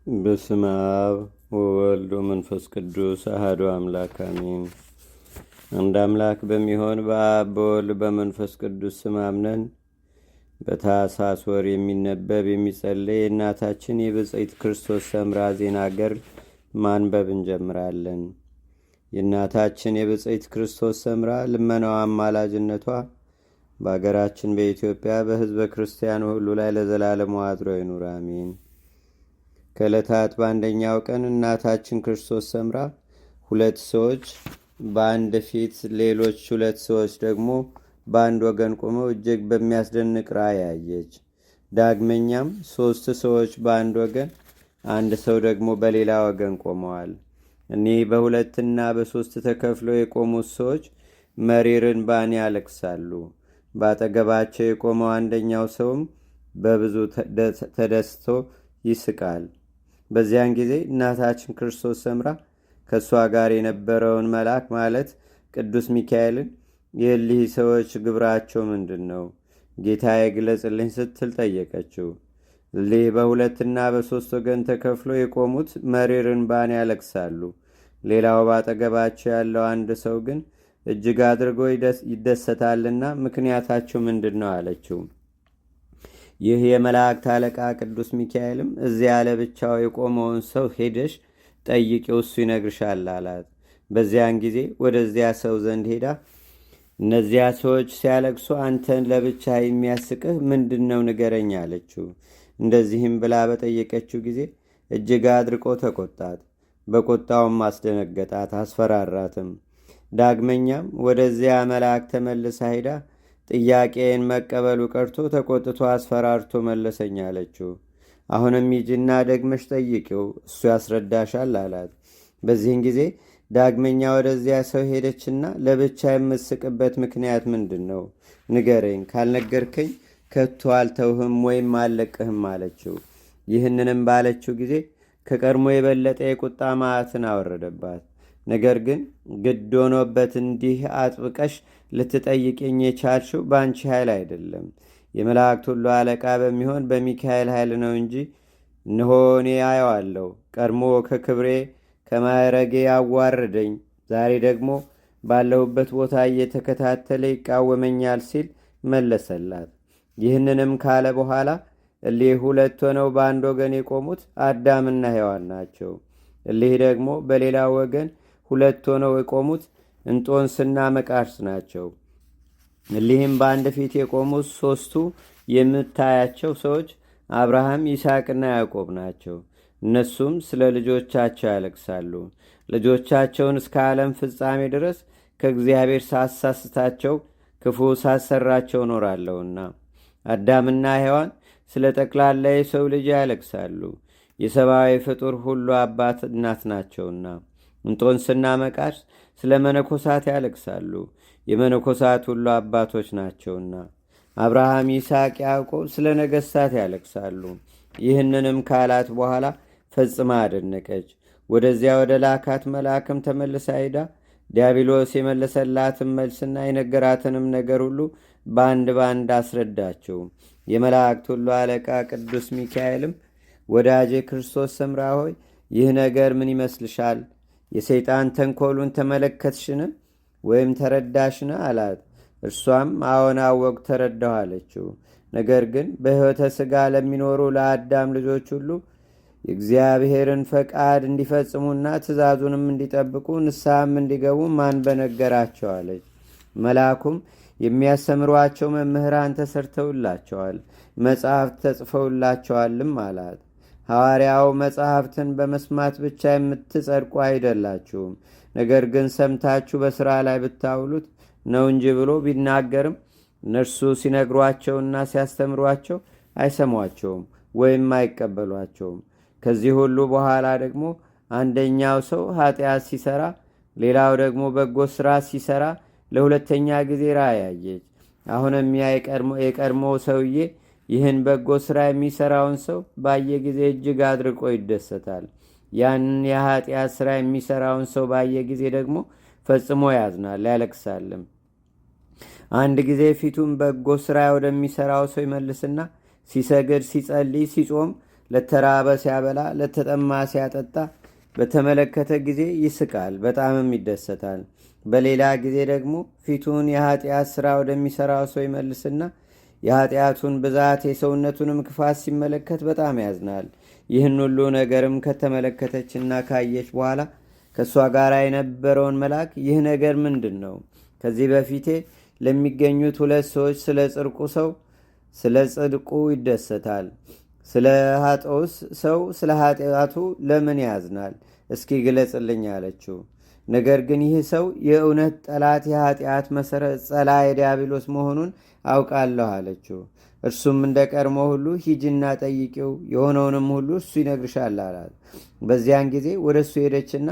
በስመ አብ ወወልድ ወመንፈስ ቅዱስ አሐዱ አምላክ አሜን። አንድ አምላክ በሚሆን በአብ በወልድ በመንፈስ ቅዱስ ስም አምነን በታኅሳስ ወር የሚነበብ የሚጸለይ የእናታችን የብፅዕት ክርስቶስ ሰምራ ዜና ገድል ማንበብ እንጀምራለን። የእናታችን የብፅዕት ክርስቶስ ሰምራ ልመናዋ አማላጅነቷ በአገራችን በኢትዮጵያ በሕዝበ ክርስቲያኑ ሁሉ ላይ ለዘላለሙ አድሮ ይኑር አሜን። ከዕለታት በአንደኛው ቀን እናታችን ክርስቶስ ሰምራ ሁለት ሰዎች በአንድ ፊት፣ ሌሎች ሁለት ሰዎች ደግሞ በአንድ ወገን ቆመው እጅግ በሚያስደንቅ ራእይ አየች። ዳግመኛም ሦስት ሰዎች በአንድ ወገን፣ አንድ ሰው ደግሞ በሌላ ወገን ቆመዋል። እኒህ በሁለትና በሦስት ተከፍለው የቆሙት ሰዎች መሪርን ባን ያለቅሳሉ። በአጠገባቸው የቆመው አንደኛው ሰውም በብዙ ተደስቶ ይስቃል። በዚያን ጊዜ እናታችን ክርስቶስ ሰምራ ከእሷ ጋር የነበረውን መልአክ ማለት ቅዱስ ሚካኤልን የእሊህ ሰዎች ግብራቸው ምንድን ነው? ጌታዬ ግለጽልኝ ስትል ጠየቀችው። እሊህ በሁለትና በሦስት ወገን ተከፍሎ የቆሙት መሪር እንባን ያለቅሳሉ። ሌላው ባጠገባቸው ያለው አንድ ሰው ግን እጅግ አድርጎ ይደሰታልና ምክንያታቸው ምንድን ነው አለችው። ይህ የመላእክት አለቃ ቅዱስ ሚካኤልም እዚያ ለብቻው የቆመውን ሰው ሄደሽ ጠይቂው፣ እሱ ይነግርሻል አላት። በዚያን ጊዜ ወደዚያ ሰው ዘንድ ሄዳ እነዚያ ሰዎች ሲያለቅሱ አንተን ለብቻ የሚያስቅህ ምንድን ነው ንገረኝ አለችው። እንደዚህም ብላ በጠየቀችው ጊዜ እጅግ አድርቆ ተቆጣት። በቁጣውም አስደነገጣት፣ አስፈራራትም። ዳግመኛም ወደዚያ መልአክ ተመልሳ ሄዳ ጥያቄን መቀበሉ ቀርቶ ተቆጥቶ አስፈራርቶ መለሰኝ አለችው። አሁንም ሂጂና ደግመሽ ጠይቂው፣ እሱ ያስረዳሻል አላት። በዚህን ጊዜ ዳግመኛ ወደዚያ ሰው ሄደችና ለብቻ የምስቅበት ምክንያት ምንድን ነው ንገረኝ፣ ካልነገርከኝ ከቶ አልተውህም ወይም አልለቅህም አለችው። ይህንንም ባለችው ጊዜ ከቀድሞ የበለጠ የቁጣ መዓትን አወረደባት። ነገር ግን ግድ ሆኖበት እንዲህ አጥብቀሽ ልትጠይቅኝ የቻልሽው በአንቺ ኃይል አይደለም፣ የመላእክት ሁሉ አለቃ በሚሆን በሚካኤል ኃይል ነው እንጂ እነሆ እኔ አየዋለሁ። ቀድሞ ከክብሬ ከማዕረጌ አዋረደኝ፣ ዛሬ ደግሞ ባለሁበት ቦታ እየተከታተለ ይቃወመኛል ሲል መለሰላት። ይህንንም ካለ በኋላ እሊህ ሁለት ሆነው በአንድ ወገን የቆሙት አዳምና ሔዋን ናቸው። እሊህ ደግሞ በሌላ ወገን ሁለት ሆነው የቆሙት እንጦንስና መቃርስ ናቸው። እሊህም በአንድ ፊት የቆሙት ሦስቱ የምታያቸው ሰዎች አብርሃም፣ ይስሐቅና ያዕቆብ ናቸው። እነሱም ስለ ልጆቻቸው ያለቅሳሉ። ልጆቻቸውን እስከ ዓለም ፍጻሜ ድረስ ከእግዚአብሔር ሳሳስታቸው ክፉ ሳሰራቸው ኖራለሁና። አዳምና ሔዋን ስለ ጠቅላላ የሰው ልጅ ያለቅሳሉ፣ የሰብአዊ ፍጡር ሁሉ አባት እናት ናቸውና። እንጦንስና መቃርስ ስለ መነኮሳት ያለቅሳሉ፣ የመነኮሳት ሁሉ አባቶች ናቸውና። አብርሃም፣ ይስሐቅ፣ ያዕቆብ ስለ ነገሥታት ያለቅሳሉ። ይህንንም ካላት በኋላ ፈጽማ አደነቀች። ወደዚያ ወደ ላካት መልአክም ተመልሳ ሄዳ ዲያብሎስ የመለሰላትን መልስና የነገራትንም ነገር ሁሉ በአንድ በአንድ አስረዳቸው። የመላእክት ሁሉ አለቃ ቅዱስ ሚካኤልም ወዳጄ ክርስቶስ ሰምራ ሆይ ይህ ነገር ምን ይመስልሻል? የሰይጣን ተንኮሉን ተመለከትሽን ወይም ተረዳሽን አላት። እርሷም አዎን አወቅ ተረዳሁ አለችው። ነገር ግን በሕይወተ ሥጋ ለሚኖሩ ለአዳም ልጆች ሁሉ የእግዚአብሔርን ፈቃድ እንዲፈጽሙና ትእዛዙንም እንዲጠብቁ ንስሐም እንዲገቡ ማን በነገራቸው አለች። መልአኩም የሚያስተምሯቸው መምህራን ተሰርተውላቸዋል፣ መጽሐፍት ተጽፈውላቸዋልም አላት። ሐዋርያው መጽሐፍትን በመስማት ብቻ የምትጸድቁ አይደላችሁም፣ ነገር ግን ሰምታችሁ በሥራ ላይ ብታውሉት ነው እንጂ ብሎ ቢናገርም እነርሱ ሲነግሯቸውና ሲያስተምሯቸው አይሰሟቸውም ወይም አይቀበሏቸውም። ከዚህ ሁሉ በኋላ ደግሞ አንደኛው ሰው ኃጢአት ሲሰራ፣ ሌላው ደግሞ በጎ ሥራ ሲሰራ ለሁለተኛ ጊዜ ራእይ አየች። አሁንም ያ የቀድሞ ሰውዬ ይህን በጎ ሥራ የሚሠራውን ሰው ባየ ጊዜ እጅግ አድርቆ ይደሰታል። ያንን የኃጢአት ሥራ የሚሠራውን ሰው ባየ ጊዜ ደግሞ ፈጽሞ ያዝናል፣ ያለቅሳልም። አንድ ጊዜ ፊቱን በጎ ሥራ ወደሚሠራው ሰው ይመልስና ሲሰግድ፣ ሲጸልይ፣ ሲጾም ለተራበ ሲያበላ፣ ለተጠማ ሲያጠጣ በተመለከተ ጊዜ ይስቃል፣ በጣምም ይደሰታል። በሌላ ጊዜ ደግሞ ፊቱን የኃጢአት ሥራ ወደሚሠራው ሰው ይመልስና የኃጢአቱን ብዛት የሰውነቱንም ክፋት ሲመለከት በጣም ያዝናል። ይህን ሁሉ ነገርም ከተመለከተችና ካየች በኋላ ከእሷ ጋር የነበረውን መልአክ ይህ ነገር ምንድን ነው? ከዚህ በፊቴ ለሚገኙት ሁለት ሰዎች ስለ ጽድቁ ይደሰታል፣ ስለ ኃጢአቱስ ሰው ስለ ኃጢአቱ ለምን ያዝናል? እስኪ ግለጽልኝ አለችው። ነገር ግን ይህ ሰው የእውነት ጠላት የኃጢአት መሠረት ጸላዔ ዲያብሎስ መሆኑን አውቃለሁ አለችው። እርሱም እንደ ቀድሞ ሁሉ ሂጅና ጠይቂው፣ የሆነውንም ሁሉ እሱ ይነግርሻል አላት። በዚያን ጊዜ ወደ እሱ ሄደችና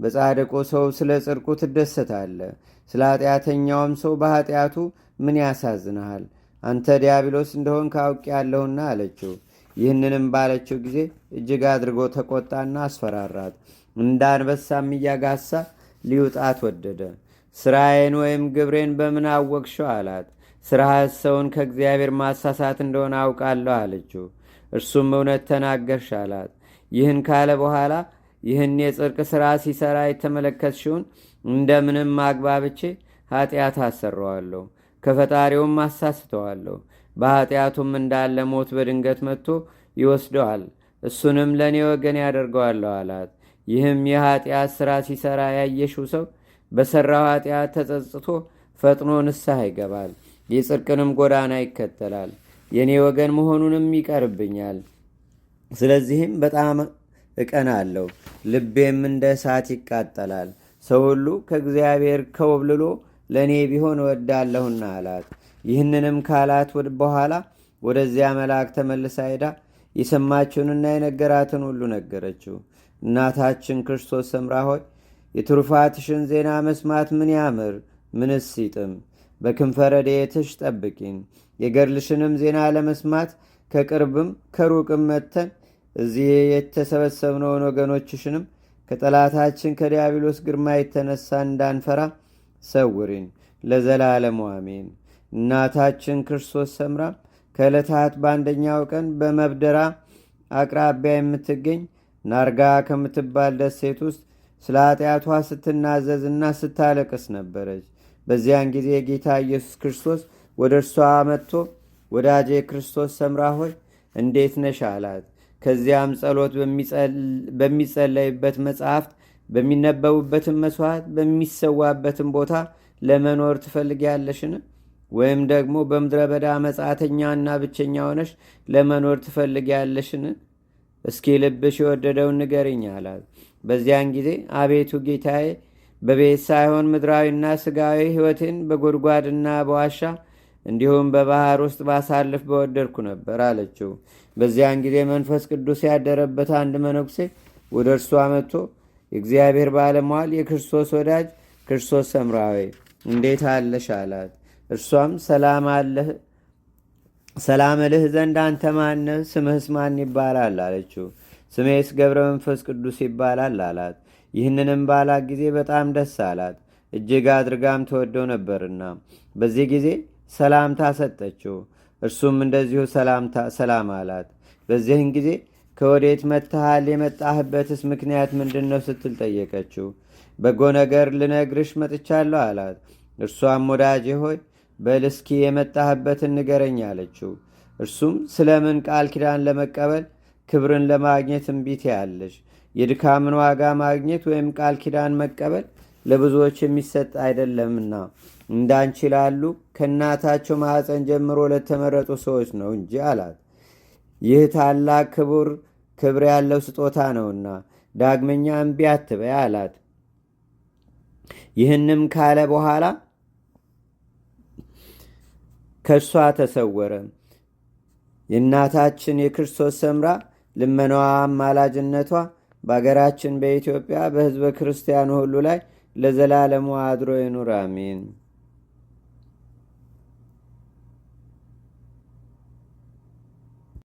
በጻድቁ ሰው ስለ ጽድቁ ትደሰታለ፣ ስለ ኃጢአተኛውም ሰው በኃጢአቱ ምን ያሳዝንሃል? አንተ ዲያብሎስ እንደሆን ካውቅ ያለሁና አለችው። ይህንንም ባለችው ጊዜ እጅግ አድርጎ ተቆጣና አስፈራራት። እንደ አንበሳም እያጋሳ ሊውጣት ወደደ። ስራዬን ወይም ግብሬን በምን አወቅሽው አላት። ስራህስ ሰውን ከእግዚአብሔር ማሳሳት እንደሆነ አውቃለሁ አለችው። እርሱም እውነት ተናገርሽ አላት። ይህን ካለ በኋላ ይህን የጽድቅ ሥራ ሲሠራ የተመለከትሽውን እንደምንም አግባብቼ ኃጢአት አሰረዋለሁ፣ ከፈጣሪውም አሳስተዋለሁ። በኃጢአቱም እንዳለ ሞት በድንገት መጥቶ ይወስደዋል፣ እሱንም ለእኔ ወገን ያደርገዋለሁ አላት። ይህም የኃጢአት ሥራ ሲሠራ ያየሽው ሰው በሠራው ኃጢአት ተጸጽቶ ፈጥኖ ንስሐ ይገባል፣ የጽድቅንም ጎዳና ይከተላል፣ የእኔ ወገን መሆኑንም ይቀርብኛል። ስለዚህም በጣም እቀናለሁ፣ ልቤም እንደ እሳት ይቃጠላል። ሰው ሁሉ ከእግዚአብሔር ከወብልሎ ለእኔ ቢሆን እወዳለሁና አላት። ይህንንም ካላት በኋላ ወደዚያ መልአክ ተመልሳ ሄዳ የሰማችውንና የነገራትን ሁሉ ነገረችው። እናታችን ክርስቶስ ሰምራ ሆይ የትሩፋትሽን ዜና መስማት ምን ያምር ምንስ ይጥም። በክንፈ ረድኤትሽ ጠብቂን። የገድልሽንም ዜና ለመስማት ከቅርብም ከሩቅም መጥተን እዚህ የተሰበሰብነውን ወገኖችሽንም ከጠላታችን ከዲያብሎስ ግርማ የተነሳ እንዳንፈራ ሰውሪን ለዘላለሙ አሜን። እናታችን ክርስቶስ ሰምራ ከዕለታት በአንደኛው ቀን በመብደራ አቅራቢያ የምትገኝ ናርጋ ከምትባል ደሴት ውስጥ ስለ ኃጢአቷ ስትናዘዝና ስታለቅስ ነበረች። በዚያን ጊዜ ጌታ ኢየሱስ ክርስቶስ ወደ እርሷ መጥቶ ወዳጄ ክርስቶስ ሰምራ ሆይ እንዴት ነሽ አላት። ከዚያም ጸሎት በሚጸለይበት መጽሐፍት በሚነበቡበትም መስዋዕት በሚሰዋበትም ቦታ ለመኖር ትፈልጊያለሽን? ወይም ደግሞ በምድረ በዳ መጻተኛና ብቸኛ ሆነሽ ለመኖር ትፈልጊያለሽን? እስኪ ልብሽ የወደደውን ንገርኝ አላት። በዚያን ጊዜ አቤቱ ጌታዬ በቤት ሳይሆን ምድራዊና ስጋዊ ሕይወቴን በጎድጓድና በዋሻ እንዲሁም በባህር ውስጥ ባሳልፍ በወደድኩ ነበር አለችው። በዚያን ጊዜ መንፈስ ቅዱስ ያደረበት አንድ መነኩሴ ወደ እርሷ መጥቶ የእግዚአብሔር ባለሟል የክርስቶስ ወዳጅ ክርስቶስ ሰምራዊ እንዴት አለሽ አላት። እርሷም ሰላም እልህ ዘንድ አንተ ማነህ? ስምህስ ማን ይባላል አለችው። ስሜስ ገብረ መንፈስ ቅዱስ ይባላል አላት። ይህንንም ባላት ጊዜ በጣም ደስ አላት፣ እጅግ አድርጋም ተወደው ነበርና። በዚህ ጊዜ ሰላምታ ሰጠችው። እርሱም እንደዚሁ ሰላም አላት። በዚህን ጊዜ ከወዴት መጥተሃል? የመጣህበትስ ምክንያት ምንድን ነው ስትል ጠየቀችው። በጎ ነገር ልነግርሽ መጥቻለሁ አላት። እርሷም ወዳጄ ሆይ በል እስኪ የመጣህበትን ንገረኝ አለችው። እርሱም ስለምን ቃል ኪዳን ለመቀበል ክብርን ለማግኘት እምቢት ያለሽ? የድካምን ዋጋ ማግኘት ወይም ቃል ኪዳን መቀበል ለብዙዎች የሚሰጥ አይደለምና እንዳንቺ ላሉ ከእናታቸው ማኅፀን ጀምሮ ለተመረጡ ሰዎች ነው እንጂ አላት። ይህ ታላቅ ክብር ያለው ስጦታ ነውና ዳግመኛ እምቢ አትበይ አላት። ይህንም ካለ በኋላ ከእርሷ ተሰወረ። የእናታችን የክርስቶስ ሰምራ ልመናዋ አማላጅነቷ በአገራችን በኢትዮጵያ በሕዝበ ክርስቲያኑ ሁሉ ላይ ለዘላለሙ አድሮ ይኑር፣ አሜን።